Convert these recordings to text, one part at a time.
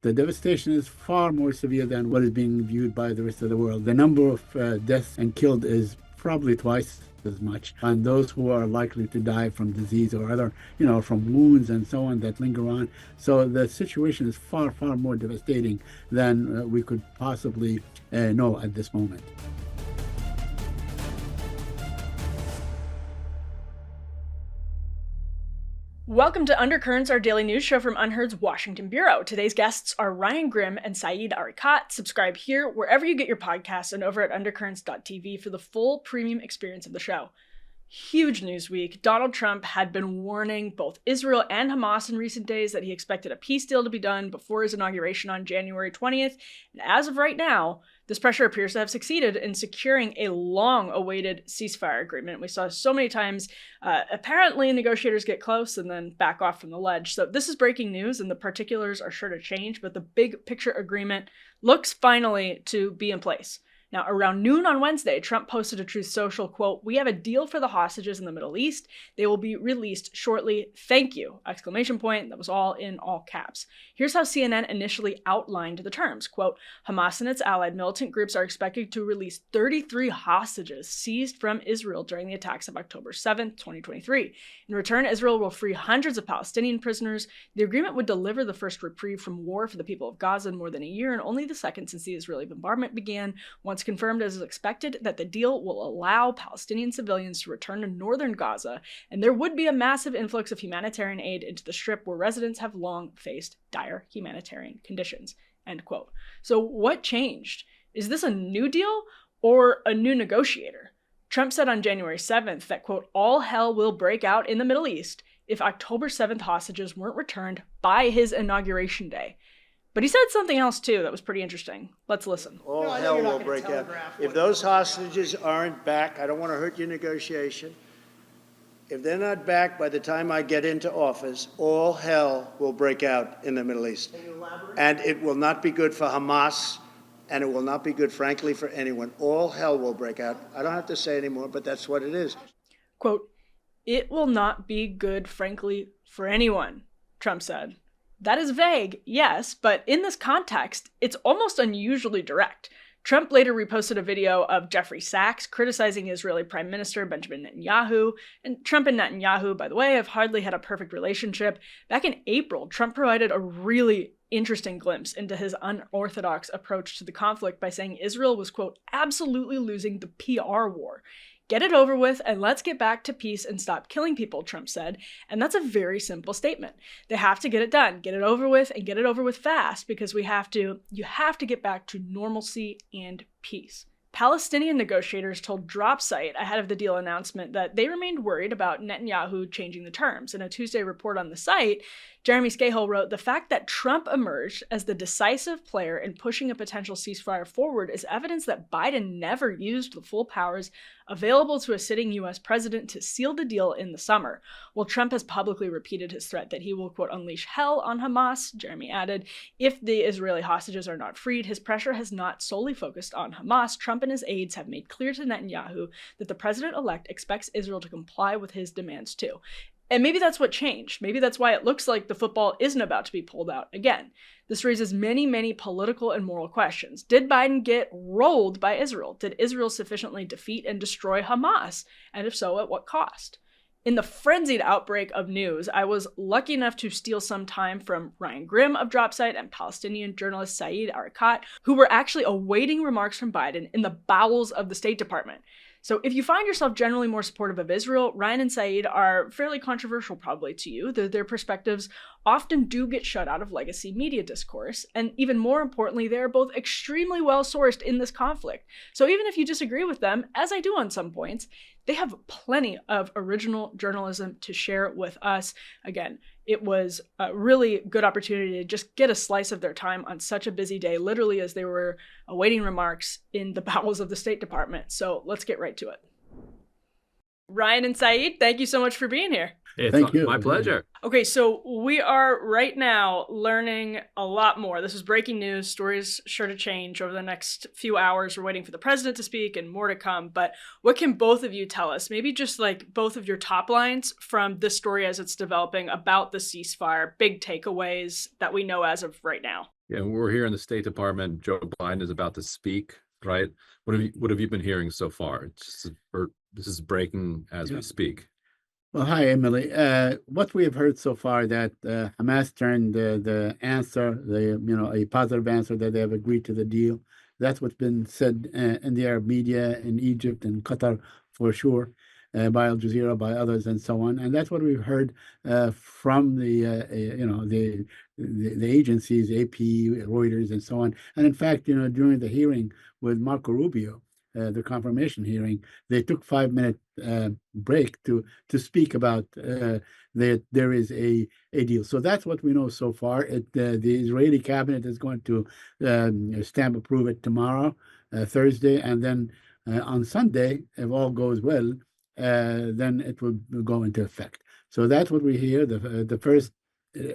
The devastation is far more severe than what is being viewed by the rest of the world. The number of deaths and killed is probably twice as much, and those who are likely to die from disease or other, from wounds and so on that linger on. So the situation is far, far more devastating than we could possibly know at this moment. Welcome to Undercurrents, our daily news show from Unheard's Washington Bureau. Today's guests are Ryan Grim and Said Arikat. Subscribe here wherever you get your podcasts and over at undercurrents.tv for the full premium experience of the show. Huge news week. Donald Trump had been warning both Israel and Hamas in recent days that he expected a peace deal to be done before his inauguration on January 20th. And as of right now, this pressure appears to have succeeded in securing a long-awaited ceasefire agreement. We saw so many times, apparently negotiators get close and then back off from the ledge. So this is breaking news, and the particulars are sure to change, but the big picture agreement looks finally to be in place. Now, around noon on Wednesday, Trump posted to Truth Social, quote, "We have a deal for the hostages in the Middle East. They will be released shortly. Thank you!" Exclamation point. That was all in all caps. Here's how CNN initially outlined the terms. Quote, "Hamas and its allied militant groups are expected to release 33 hostages seized from Israel during the attacks of October 7th, 2023. In return, Israel will free hundreds of Palestinian prisoners. The agreement would deliver the first reprieve from war for the people of Gaza in more than a year, and only the second since the Israeli bombardment began. Once confirmed as expected, that the deal will allow Palestinian civilians to return to northern Gaza, and there would be a massive influx of humanitarian aid into the Strip where residents have long faced dire humanitarian conditions." End quote. So what changed? Is this a new deal or a new negotiator? Trump said on January 7th that, quote, "all hell will break out in the Middle East if October 7th hostages weren't returned by his inauguration day." But he said something else, too, that was pretty interesting. Let's listen. All hell will break out. If those hostages aren't back, I don't want to hurt your negotiation. If they're not back by the time I get into office, all hell will break out in the Middle East. Can you elaborate? And it will not be good for Hamas, and it will not be good, frankly, for anyone. All hell will break out. I don't have to say anymore, but that's what it is. Quote, "It will not be good, frankly, for anyone," Trump said. That is vague, yes, but in this context, it's almost unusually direct. Trump later reposted a video of Jeffrey Sachs criticizing Israeli Prime Minister Benjamin Netanyahu, and Trump and Netanyahu, by the way, have hardly had a perfect relationship. Back in April, Trump provided a really interesting glimpse into his unorthodox approach to the conflict by saying Israel was, quote, "absolutely losing the PR war." "Get it over with and let's get back to peace and stop killing people," Trump said. And that's a very simple statement. They have to get it done, get it over with, and get it over with fast, because you have to get back to normalcy and peace. Palestinian negotiators told Drop Site ahead of the deal announcement that they remained worried about Netanyahu changing the terms. In a Tuesday report on the site, Jeremy Scahill wrote, "The fact that Trump emerged as the decisive player in pushing a potential ceasefire forward is evidence that Biden never used the full powers available to a sitting U.S. president to seal the deal in the summer. While Trump has publicly repeated his threat that he will, quote, unleash hell on Hamas," Jeremy added, "if the Israeli hostages are not freed, his pressure has not solely focused on Hamas. Trump and his aides have made clear to Netanyahu that the president-elect expects Israel to comply with his demands too." And maybe that's what changed. Maybe that's why it looks like the football isn't about to be pulled out again. This raises many, many political and moral questions. Did Biden get rolled by Israel? Did Israel sufficiently defeat and destroy Hamas? And if so, at what cost? In the frenzied outbreak of news, I was lucky enough to steal some time from Ryan Grim of Dropsite and Palestinian journalist Said Arikat, who were actually awaiting remarks from Biden in the bowels of the State Department. So if you find yourself generally more supportive of Israel, Ryan and Said are fairly controversial probably to you. Their perspectives often do get shut out of legacy media discourse, and even more importantly, they're both extremely well-sourced in this conflict. So even if you disagree with them, as I do on some points, they have plenty of original journalism to share with us. Again, it was a really good opportunity to just get a slice of their time on such a busy day, literally as they were awaiting remarks in the bowels of the State Department. So let's get right to it. Ryan and Said, thank you so much for being here. Thank you. My pleasure. Okay, so we are right now learning a lot more. This is breaking news. Stories sure to change over the next few hours. We're waiting for the president to speak and more to come. But what can both of you tell us? Maybe just like both of your top lines from this story as it's developing about the ceasefire, big takeaways that we know as of right now. Yeah, we're here in the State Department. Joe Biden is about to speak, right? What have you been hearing so far? This is breaking as we speak. Well, hi, Emily. What we have heard so far that Hamas turned the answer, a positive answer that they have agreed to the deal. That's what's been said in the Arab media, in Egypt and Qatar for sure, by Al Jazeera, by others, and so on. And that's what we've heard from the agencies, AP, Reuters, and so on. And in fact, during the hearing with Marco Rubio, the confirmation hearing, they took 5 minute break to speak about that there is a deal. So that's what we know so far. The Israeli cabinet is going to stamp approve it tomorrow, Thursday, and then on Sunday, if all goes well, then it will go into effect. So that's what we hear. The first,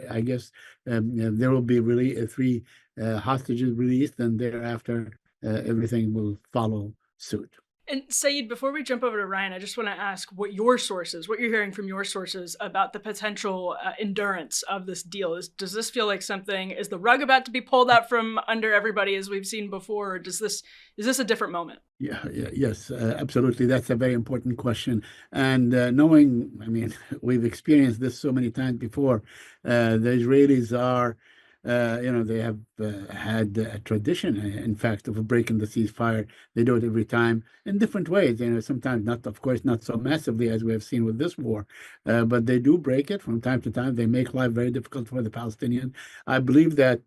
I guess, there will be really three hostages released, and thereafter everything will follow suit. And Saeed, before we jump over to Ryan, I just want to ask what you're hearing from your sources about the potential endurance of this deal. Does this feel like is the rug about to be pulled out from under everybody as we've seen before? Or is this a different moment? Yes, absolutely. That's a very important question. And knowing, we've experienced this so many times before. The Israelis are they have had a tradition, in fact, of breaking the ceasefire. They do it every time in different ways. Sometimes not, of course, not so massively as we have seen with this war, but they do break it from time to time. They make life very difficult for the Palestinians. I believe that,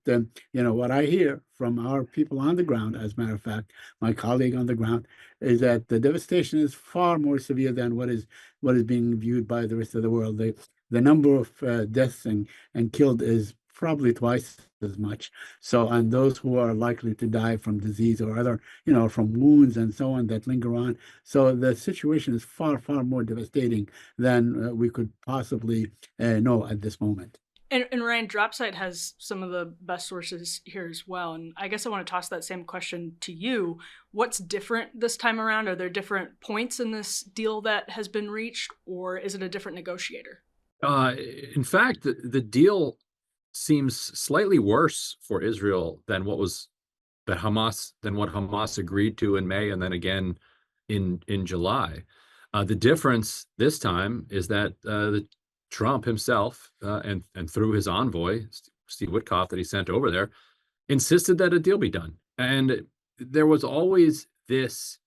what I hear from our people on the ground, as a matter of fact, my colleague on the ground, is that the devastation is far more severe than what is being viewed by the rest of the world. The number of deaths and killed is probably twice as much. So, and those who are likely to die from disease or other, from wounds and so on that linger on. So the situation is far, far more devastating than we could possibly know at this moment. And Ryan, Dropsite has some of the best sources here as well. And I guess I want to toss that same question to you. What's different this time around? Are there different points in this deal that has been reached, or is it a different negotiator? In fact, the deal seems slightly worse for Israel than what Hamas agreed to in May and then again in July. The difference this time is that Trump himself and through his envoy Steve Witkoff that he sent over there insisted that a deal be done. And there was always this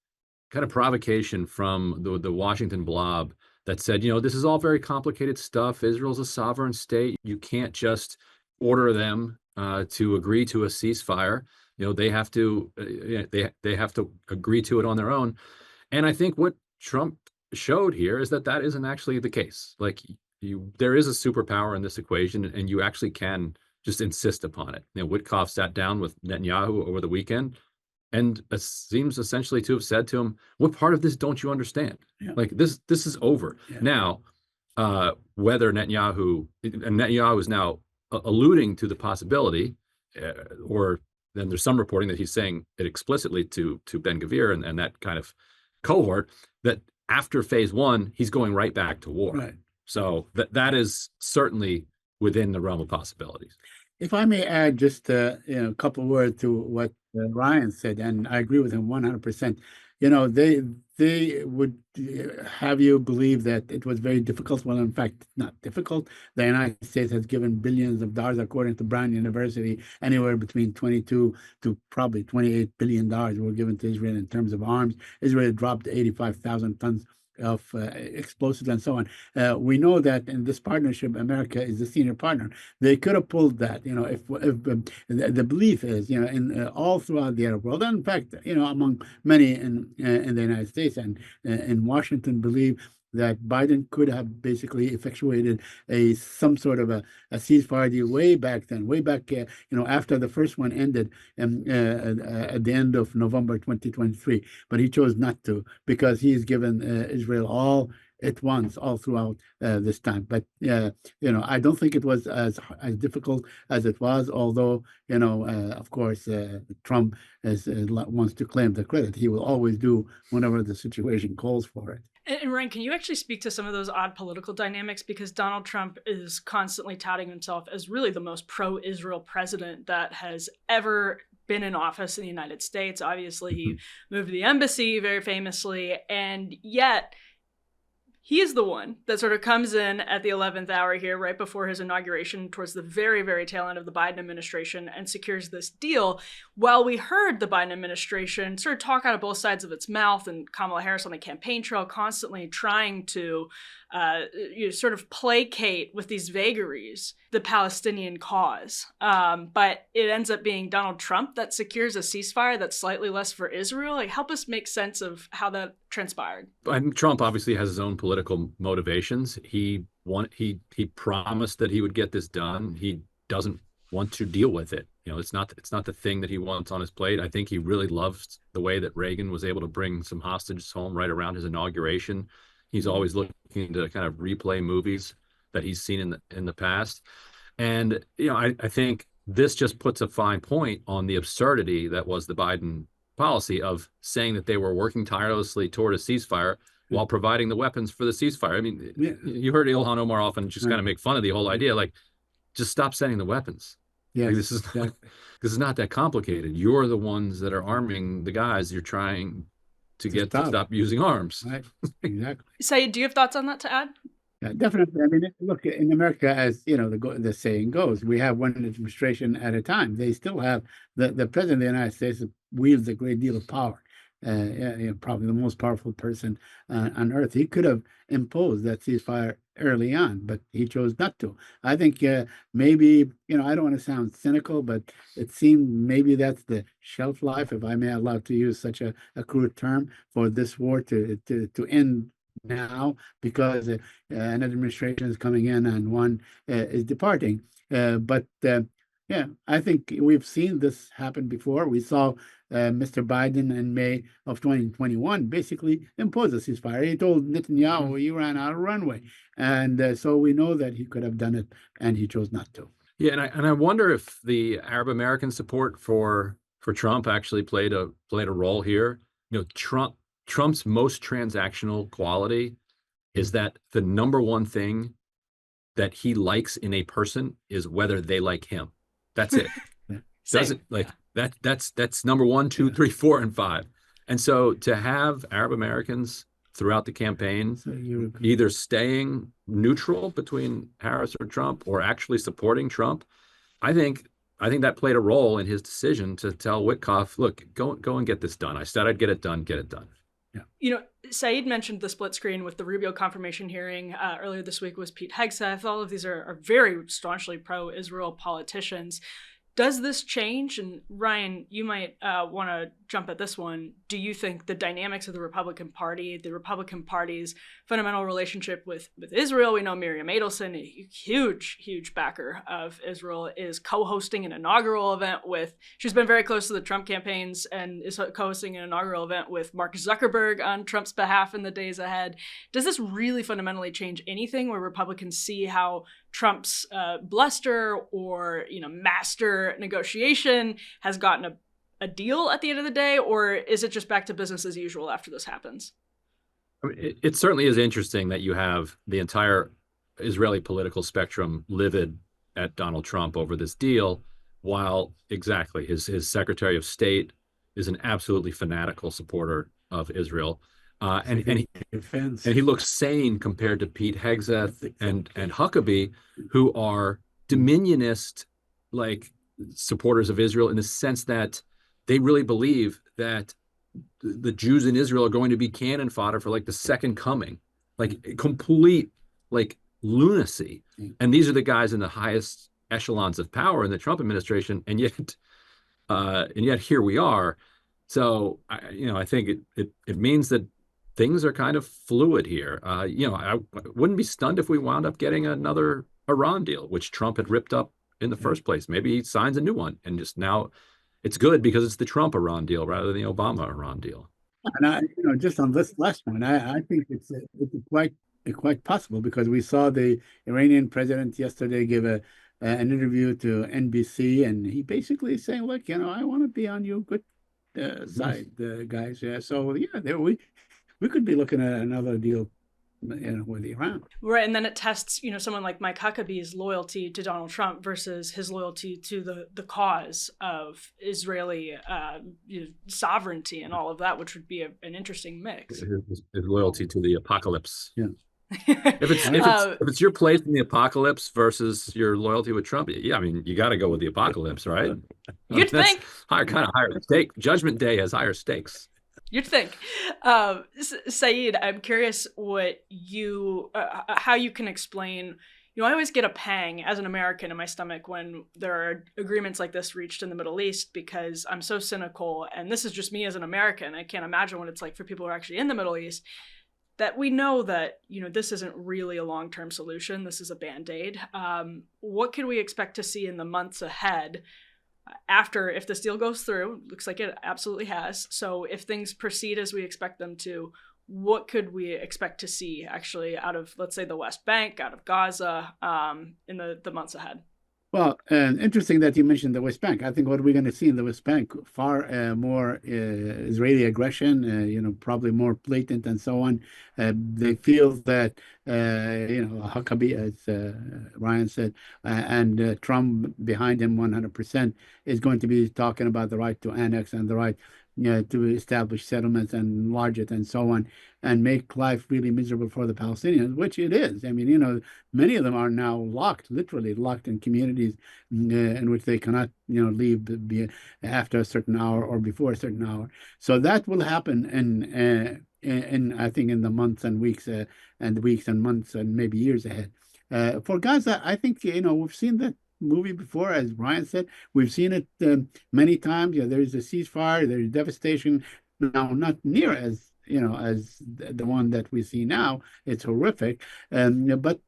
kind of provocation from the Washington blob that said, this is all very complicated stuff. Israel's a sovereign state. You can't just order them to agree to a ceasefire. They have to they have to agree to it on their own. And I think what Trump showed here is that isn't actually the case. Like there is a superpower in this equation, and you actually can just insist upon it. Witkoff sat down with Netanyahu over the weekend and seems essentially to have said to him, what part of this don't you understand? Yeah. Like this is over. Yeah. Now, whether Netanyahu is now alluding to the possibility, or then there's some reporting that he's saying it explicitly to Ben-Gvir and that kind of cohort, that after phase one, he's going right back to war. Right. So that is certainly within the realm of possibilities. If I may add just a couple of words to what Ryan said, and I agree with him 100%. They would have you believe that it was very difficult. Well, in fact, not difficult. The United States has given billions of dollars, according to Brown University, anywhere between 22 to probably $28 billion were given to Israel in terms of arms. Israel dropped 85,000 tons of explosives and so on. We know that in this partnership, America is the senior partner. They could have pulled that, if the belief is, in all throughout the Arab world, and in fact, among many in the United States and in Washington, believe that Biden could have basically effectuated some sort of a ceasefire deal way back then, after the first one ended at the end of November 2023. But he chose not to, because he's given Israel all at once, all throughout this time. But I don't think it was as difficult as it was. Although of course, Trump wants to claim the credit. He will always do whenever the situation calls for it. And Ryan, can you actually speak to some of those odd political dynamics? Because Donald Trump is constantly touting himself as really the most pro-Israel president that has ever been in office in the United States. Obviously, he moved the embassy very famously, and yet he is the one that sort of comes in at the 11th hour here, right before his inauguration, towards the very, very tail end of the Biden administration, and secures this deal. While we heard the Biden administration sort of talk out of both sides of its mouth, and Kamala Harris on the campaign trail constantly trying to sort of placate with these vagaries the Palestinian cause. But it ends up being Donald Trump that secures a ceasefire that's slightly less for Israel. Like, help us make sense of how that transpired. I mean, Trump obviously has his own political motivations. He promised that he would get this done. He doesn't want to deal with it. You know, it's not the thing that he wants on his plate. I think he really loves the way that Reagan was able to bring some hostages home right around his inauguration. He's always looking to kind of replay movies that he's seen in the past. And, you know, I think this just puts a fine point on the absurdity that was the Biden policy of saying that they were working tirelessly toward a ceasefire while providing the weapons for the ceasefire. I mean, you heard Ilhan Omar often just kind of make fun of the whole idea, like, just stop sending the weapons. Yes, like, this is not that complicated. You're the ones that are arming the guys you're trying to get to stop using arms. Right, exactly. Saeed, do you have thoughts on that to add? Yeah, definitely. I mean, look, in America, as you know, the saying goes, we have one administration at a time. They still have the president of the United States wields a great deal of power. Probably the most powerful person on earth. He could have imposed that ceasefire early on, but he chose not to. I think maybe, you know, I don't want to sound cynical, but it seemed maybe that's the shelf life, if I may allow to use such a crude term, for this war to end now, because an administration is coming in and one is departing. But yeah, I think we've seen this happen before. We saw Mr. Biden in May of 2021 basically impose a ceasefire. He told Netanyahu he ran out of runway. And so we know that he could have done it, and he chose not to. Yeah, and I wonder if the Arab American support for Trump actually played a role here. You know, Trump's most transactional quality is that the number one thing that he likes in a person is whether they like him. That's it. Doesn't like that. That's number 1, 2, 3, 4, and 5. And so to have Arab Americans throughout the campaign either staying neutral between Harris or Trump or actually supporting Trump, I think that played a role in his decision to tell Witkoff, look, go and get this done. I said I'd get it done. Get it done. Yeah. You know, Saeed mentioned the split screen with the Rubio confirmation hearing earlier this week was Pete Hegseth. All of these are very staunchly pro-Israel politicians. Does this change? And Ryan, you might want to jump at this one. Do you think the dynamics of the Republican Party's fundamental relationship with Israel? We know Miriam Adelson, a huge backer of Israel, is co-hosting an inaugural event she's been very close to the Trump campaigns and is co-hosting an inaugural event with Mark Zuckerberg on Trump's behalf in the days ahead. Does this really fundamentally change anything where Republicans see how Trump's bluster or, you know, master negotiation has gotten a deal at the end of the day, or is it just back to business as usual after this happens? I mean, it certainly is interesting that you have the entire Israeli political spectrum livid at Donald Trump over this deal, while exactly his Secretary of State is an absolutely fanatical supporter of Israel. And he looks sane compared to Pete Hegseth and Huckabee, who are dominionist like supporters of Israel in the sense that they really believe that the Jews in Israel are going to be cannon fodder for like the second coming, like complete like lunacy. And these are the guys in the highest echelons of power in the Trump administration, and yet here we are. So I think it means that things are kind of fluid here. I wouldn't be stunned if we wound up getting another Iran deal, which Trump had ripped up in the first place. Maybe he signs a new one, and just now it's good because it's the Trump Iran deal rather than the Obama Iran deal. And just on this last one, I think it's quite possible, because we saw the Iranian president yesterday give an interview to NBC, and he basically is saying, look, I want to be on your good side, guys. Yeah. So yeah, we could be looking at another deal, with Iran. Right, and then it tests, someone like Mike Huckabee's loyalty to Donald Trump versus his loyalty to the cause of Israeli sovereignty and all of that, which would be an interesting mix. His loyalty to the apocalypse. Yeah. If it's your place in the apocalypse versus your loyalty with Trump, yeah, I mean, you got to go with the apocalypse, right? You'd think. Kind of higher stake. Judgment Day has higher stakes. You'd think. Saeed, I'm curious what how you can explain. I always get a pang as an American in my stomach when there are agreements like this reached in the Middle East, because I'm so cynical, and this is just me as an American. I can't imagine what it's like for people who are actually in the Middle East, that we know that, this isn't really a long-term solution. This is a Band-Aid. What can we expect to see in the months ahead after, if this deal goes through? Looks like it absolutely has. So if things proceed as we expect them to, what could we expect to see actually out of, let's say, the West Bank, out of Gaza, in the months ahead? Well, interesting that you mentioned the West Bank. I think what we're going to see in the West Bank, far more Israeli aggression, probably more blatant and so on. They feel that, Huckabee, as Ryan said, and Trump behind him 100% is going to be talking about the right to annex and the right to establish settlements and enlarge it and so on, and make life really miserable for the Palestinians, which it is. I mean, many of them are now literally locked in communities in which they cannot, leave after a certain hour or before a certain hour. So that will happen in I think in the months and weeks and months and maybe years ahead. For Gaza, I think, we've seen that movie before, as Brian said. We've seen it many times. There's a ceasefire, there's devastation. Now, not near as as the one that we see now. It's horrific, but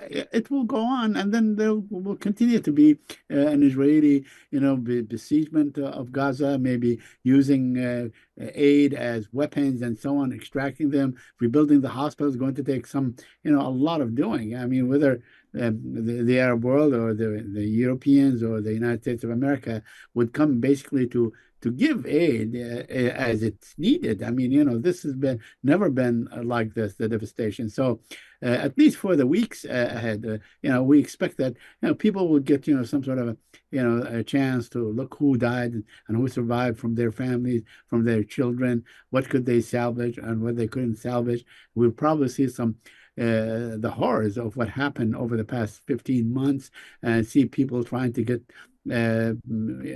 it will go on, and then there will continue to be an Israeli, besiegement of Gaza, maybe using aid as weapons and so on, extracting them, rebuilding the hospitals. Going to take a lot of doing. I mean, whether the Arab world or the Europeans or the United States of America would come basically to give aid as it's needed. I mean, this has never been like this, the devastation. So at least for the weeks ahead, we expect that, people will get, some sort of a chance to look who died and who survived from their families, from their children, what could they salvage and what they couldn't salvage. We'll probably see the horrors of what happened over the past 15 months, and see people trying to get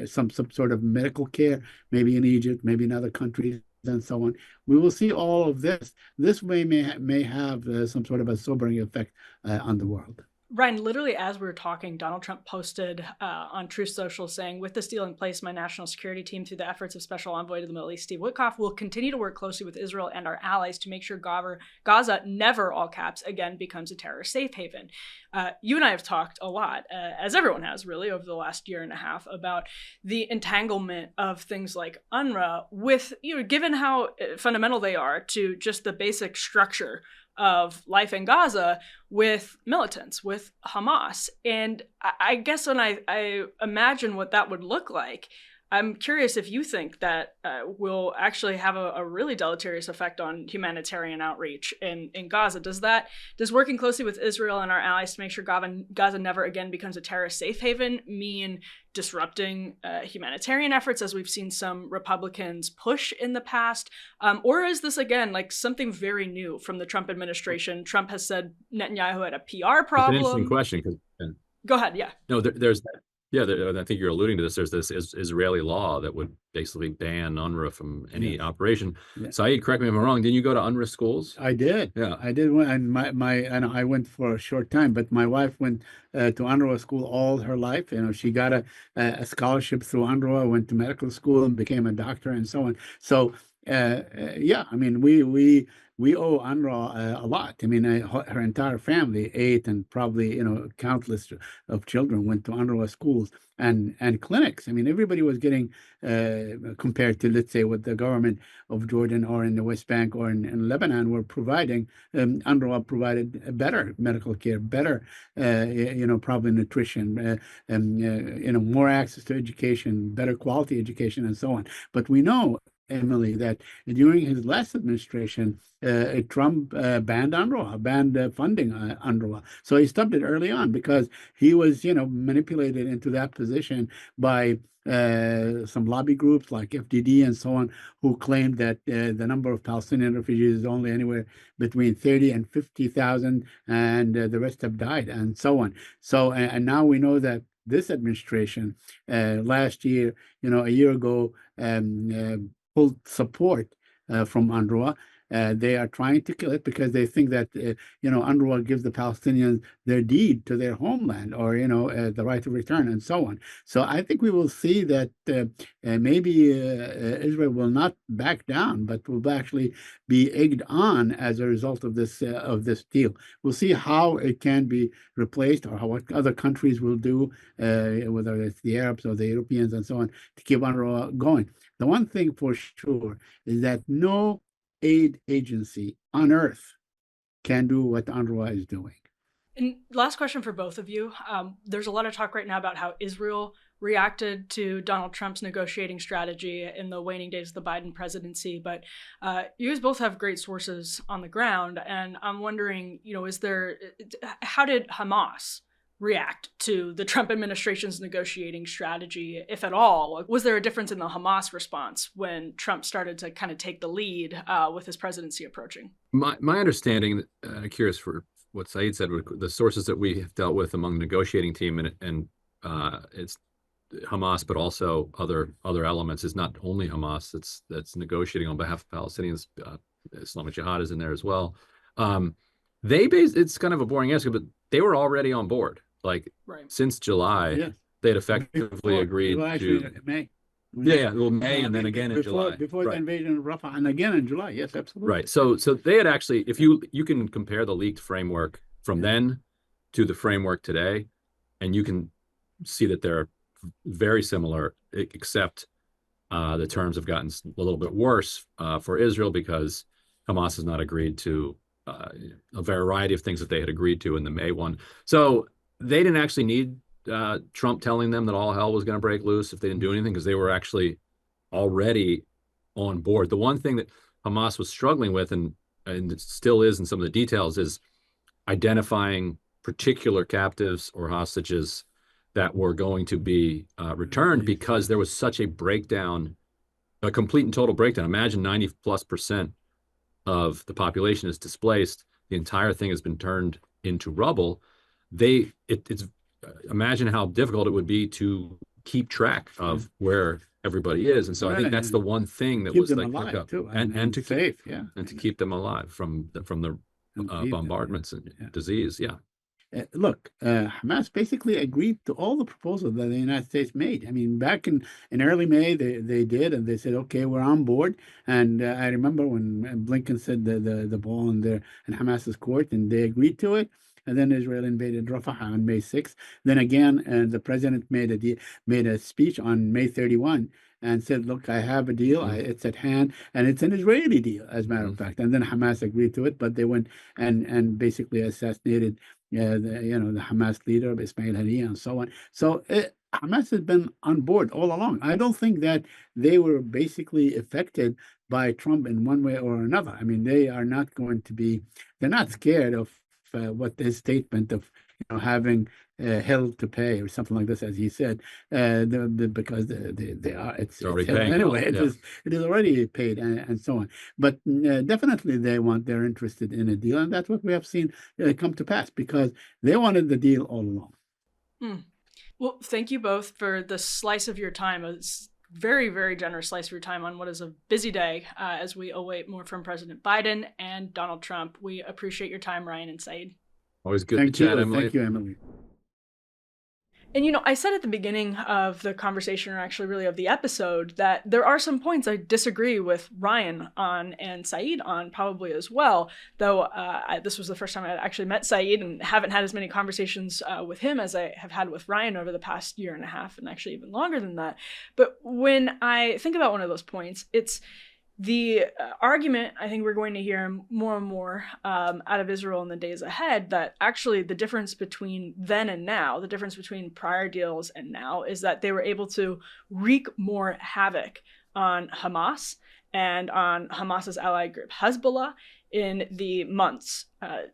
some sort of medical care, maybe in Egypt, maybe in other countries, and so on. We will see all of this. This may have some sort of a sobering effect on the world. Ryan, literally as we were talking, Donald Trump posted on Truth Social saying, "With this deal in place, my national security team, through the efforts of Special Envoy to the Middle East, Steve Witkoff, will continue to work closely with Israel and our allies to make sure Gaza never, all caps, again becomes a terror safe haven." You and I have talked a lot, as everyone has really, over the last year and a half, about the entanglement of things like UNRWA with, given how fundamental they are to just the basic structure of life in Gaza, with militants, with Hamas. And I guess when I imagine what that would look like, I'm curious if you think that will actually have a really deleterious effect on humanitarian outreach in Gaza. Does working closely with Israel and our allies to make sure Gaza never again becomes a terrorist safe haven mean disrupting humanitarian efforts, as we've seen some Republicans push in the past? Or is this, again, like something very new from the Trump administration? Trump has said Netanyahu had a PR problem. It's an interesting question. Go ahead, yeah. No, there's that. Yeah, I think you're alluding to this. There's this Israeli law that would basically ban UNRWA from any operation. Yeah. Saeed, correct me if I'm wrong. Didn't you go to UNRWA schools? I did. Yeah, I did. And I went for a short time, but my wife went to UNRWA school all her life. She got a scholarship through UNRWA, went to medical school, and became a doctor, and so on. So yeah, I mean, we owe UNRWA a lot. I mean, her entire family, 8 and probably, countless of children went to UNRWA schools and clinics. I mean, everybody was getting, compared to, let's say, what the government of Jordan or in the West Bank or in Lebanon were providing, UNRWA provided better medical care, better, probably nutrition, more access to education, better quality education, and so on. But we know Emily, that during his last administration, Trump banned UNRWA, banned funding UNRWA. So he stopped it early on because he was, manipulated into that position by some lobby groups like FDD and so on, who claimed that the number of Palestinian refugees is only anywhere between 30 and 50,000, and the rest have died, and so on. So, and now we know that this administration, last year, a year ago, pulled support from UNRWA. They are trying to kill it because they think that, UNRWA gives the Palestinians their deed to their homeland, or, the right of return, and so on. So I think we will see that maybe Israel will not back down, but will actually be egged on as a result of this deal. We'll see how it can be replaced, or what other countries will do, whether it's the Arabs or the Europeans and so on, to keep UNRWA going. The one thing for sure is that no aid agency on earth can do what UNRWA is doing. And last question for both of you. There's a lot of talk right now about how Israel reacted to Donald Trump's negotiating strategy in the waning days of the Biden presidency, but you guys both have great sources on the ground, and I'm wondering, how did Hamas react to the Trump administration's negotiating strategy, if at all? Was there a difference in the Hamas response when Trump started to kind of take the lead with his presidency approaching? My understanding, curious for what Said said, the sources that we have dealt with among the negotiating team, and it's Hamas, but also other elements, is not only Hamas that's negotiating on behalf of Palestinians. Islamic Jihad is in there as well. It's kind of a boring answer, but they were already on board. Since July, they had effectively agreed to May. May, and then again in July. Before the invasion of Rafah, and again in July. Yes, absolutely. Right. So they had actually, if you can compare the leaked framework from then to the framework today, and you can see that they're very similar, except the terms have gotten a little bit worse for Israel, because Hamas has not agreed to a variety of things that they had agreed to in the May one. So they didn't actually need Trump telling them that all hell was going to break loose if they didn't do anything, because they were actually already on board. The one thing that Hamas was struggling with, and it still is in some of the details, is identifying particular captives or hostages that were going to be returned, because there was such a breakdown, a complete and total breakdown. Imagine 90+% of the population is displaced. The entire thing has been turned into rubble. Imagine how difficult it would be to keep track of where everybody is. And so I think that's the one thing that was like hookup, and to safe, and to keep them alive from the bombardments and disease. Look, Hamas basically agreed to all the proposals that the United States made. I mean, back in early May, they did, and they said, okay, we're on board. And I remember when Blinken said the ball in Hamas's court, and they agreed to it. And then Israel invaded Rafah on May 6th. Then again, the president made a speech on May 31 and said, look, I have a deal. It's at hand, and it's an Israeli deal, as a matter of fact. And then Hamas agreed to it, but they went and basically assassinated the Hamas leader, Ismail Haniyeh, and so on. So Hamas has been on board all along. I don't think that they were basically affected by Trump in one way or another. I mean, they are not going to be, they're not scared of what his statement of having hell to pay or something like this, as he said, because they are, it's already paying anyway. It is already paid, and so on. But definitely they're interested in a deal, and that's what we have seen come to pass, because they wanted the deal all along. Well, thank you both for the slice of your time. It's very, very generous slice of your time on what is a busy day as we await more from President Biden and Donald Trump. We appreciate your time, Ryan and Said. Always good to chat, Emily. Thank you, Emily. And, I said at the beginning of the conversation, or actually really of the episode, that there are some points I disagree with Ryan on and Said on probably as well, though this was the first time I actually met Said and haven't had as many conversations with him as I have had with Ryan over the past year and a half, and actually even longer than that. But when I think about one of those points, it's the argument I think we're going to hear more and more out of Israel in the days ahead, that actually the difference between then and now, the difference between prior deals and now, is that they were able to wreak more havoc on Hamas and on Hamas's allied group Hezbollah in the months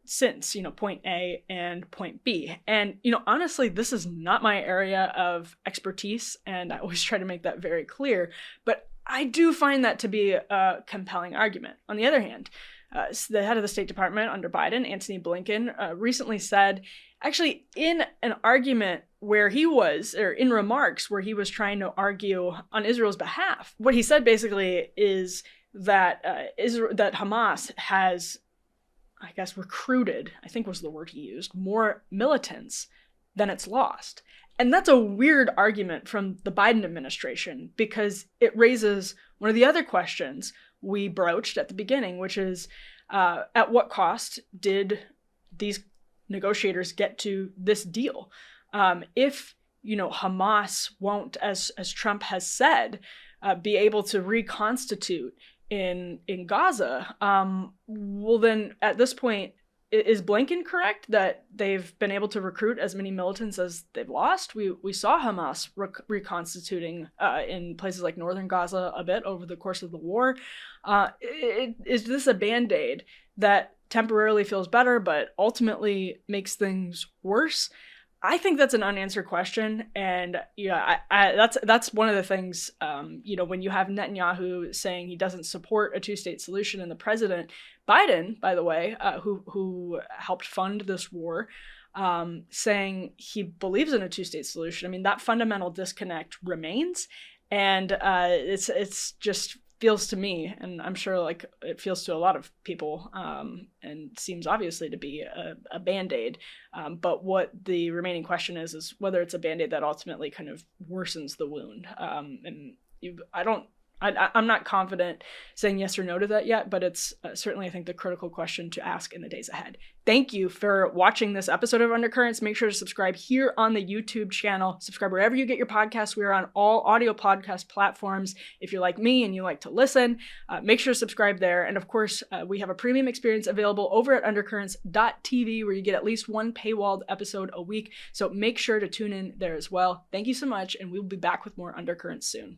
since, point A and point B. And, honestly, this is not my area of expertise, and I always try to make that very clear, but I do find that to be a compelling argument. On the other hand, the head of the State Department under Biden, Antony Blinken, recently said, actually in an argument where he was, or in remarks where he was trying to argue on Israel's behalf, what he said basically is that that Hamas has, I guess, recruited, I think was the word he used, more militants than it's lost. And that's a weird argument from the Biden administration because it raises one of the other questions we broached at the beginning, which is at what cost did these negotiators get to this deal? If, Hamas won't, as Trump has said, be able to reconstitute in Gaza, well then at this point, is Blinken correct that they've been able to recruit as many militants as they've lost? We saw Hamas reconstituting in places like northern Gaza a bit over the course of the war. Is this a Band-Aid that temporarily feels better but ultimately makes things worse? I think that's an unanswered question, and that's one of the things. When you have Netanyahu saying he doesn't support a two-state solution, and the president Biden, by the way, who helped fund this war, saying he believes in a two-state solution. I mean, that fundamental disconnect remains, and it's just feels to me, and I'm sure like it feels to a lot of people, and seems obviously to be a Band-Aid. But what the remaining question is whether it's a Band-Aid that ultimately kind of worsens the wound. I'm not confident saying yes or no to that yet, but it's certainly, I think, the critical question to ask in the days ahead. Thank you for watching this episode of Undercurrents. Make sure to subscribe here on the YouTube channel. Subscribe wherever you get your podcasts. We are on all audio podcast platforms. If you're like me and you like to listen, make sure to subscribe there. And of course, we have a premium experience available over at undercurrents.tv where you get at least one paywalled episode a week. So make sure to tune in there as well. Thank you so much, and we'll be back with more Undercurrents soon.